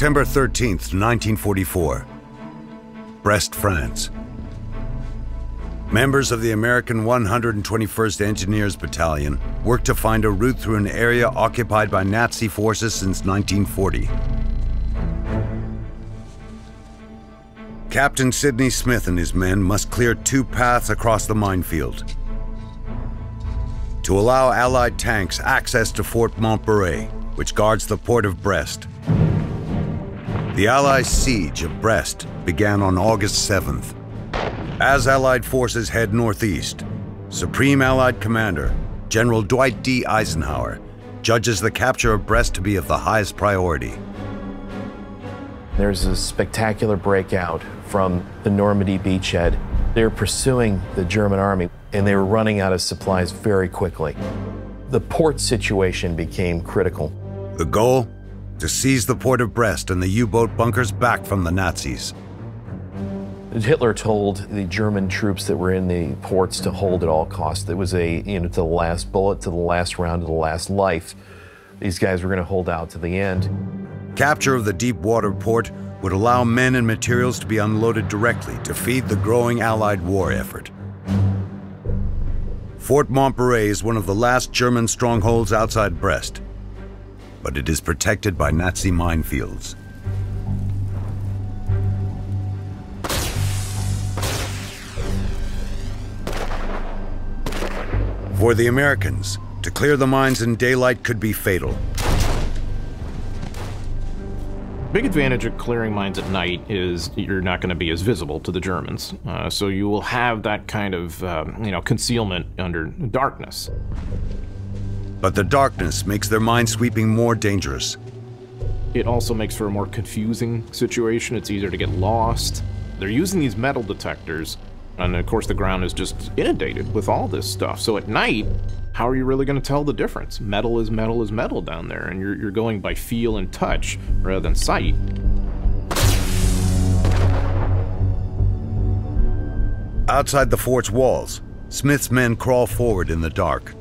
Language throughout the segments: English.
September 13th, 1944. Brest, France. Members of the American 121st Engineers Battalion worked to find a route through an area occupied by Nazi forces since 1940. Captain Sidney Smith and his men must clear 2 paths across the minefield to allow Allied tanks access to Fort Montbarret, which guards the port of Brest. The Allies' siege of Brest began on August 7th. As Allied forces head northeast, Supreme Allied Commander General Dwight D. Eisenhower judges the capture of Brest to be of the highest priority. There's a spectacular breakout from the Normandy beachhead. They're pursuing the German army, and they were running out of supplies very quickly. The port situation became critical. The goal? To seize the port of Brest and the U-boat bunkers back from the Nazis. Hitler told the German troops that were in the ports to hold at all costs. It was to the last bullet, to the last round, to the last life. These guys were going to hold out to the end. Capture of the deep water port would allow men and materials to be unloaded directly to feed the growing Allied war effort. Fort Montbarret is one of the last German strongholds outside Brest, but it is protected by Nazi minefields. For the Americans, to clear the mines in daylight could be fatal. Big advantage of clearing mines at night is you're not going to be as visible to the Germans. So you will have that kind of, concealment under darkness. But the darkness makes their minesweeping more dangerous. It also makes for a more confusing situation. It's easier to get lost. They're using these metal detectors, and of course the ground is just inundated with all this stuff. So at night, how are you really going to tell the difference? Metal is metal is metal down there, and you're going by feel and touch rather than sight. Outside the fort's walls, Smith's men crawl forward in the dark.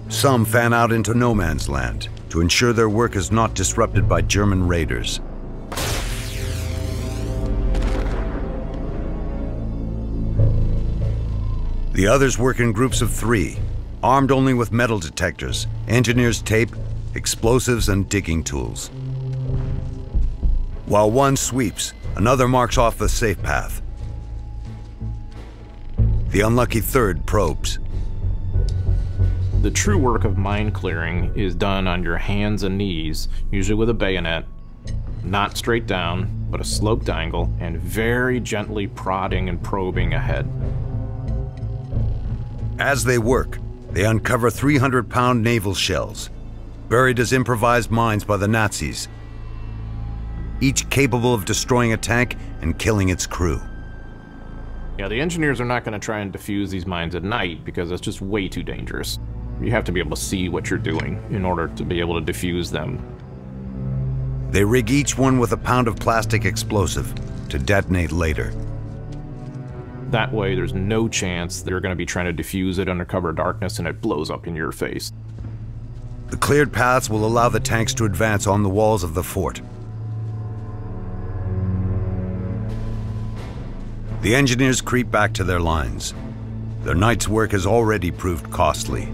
Some fan out into no man's land to ensure their work is not disrupted by German raiders. The others work in groups of 3, armed only with metal detectors, engineer's tape, explosives, and digging tools. While one sweeps, another marks off the safe path. The unlucky third probes. The true work of mine clearing is done on your hands and knees, usually with a bayonet, not straight down, but a sloped angle, and very gently prodding and probing ahead. As they work, they uncover 300-pound naval shells, buried as improvised mines by the Nazis, each capable of destroying a tank and killing its crew. Yeah, the engineers are not going to try and defuse these mines at night because it's just way too dangerous. You have to be able to see what you're doing in order to be able to defuse them. They rig each one with a pound of plastic explosive to detonate later. That way, there's no chance they're going to be trying to defuse it under cover of darkness and it blows up in your face. The cleared paths will allow the tanks to advance on the walls of the fort. The engineers creep back to their lines. Their night's work has already proved costly.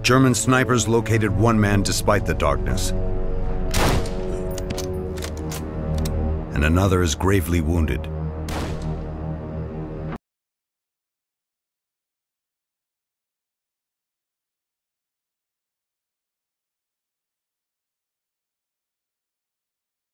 German snipers located one man despite the darkness, and another is gravely wounded.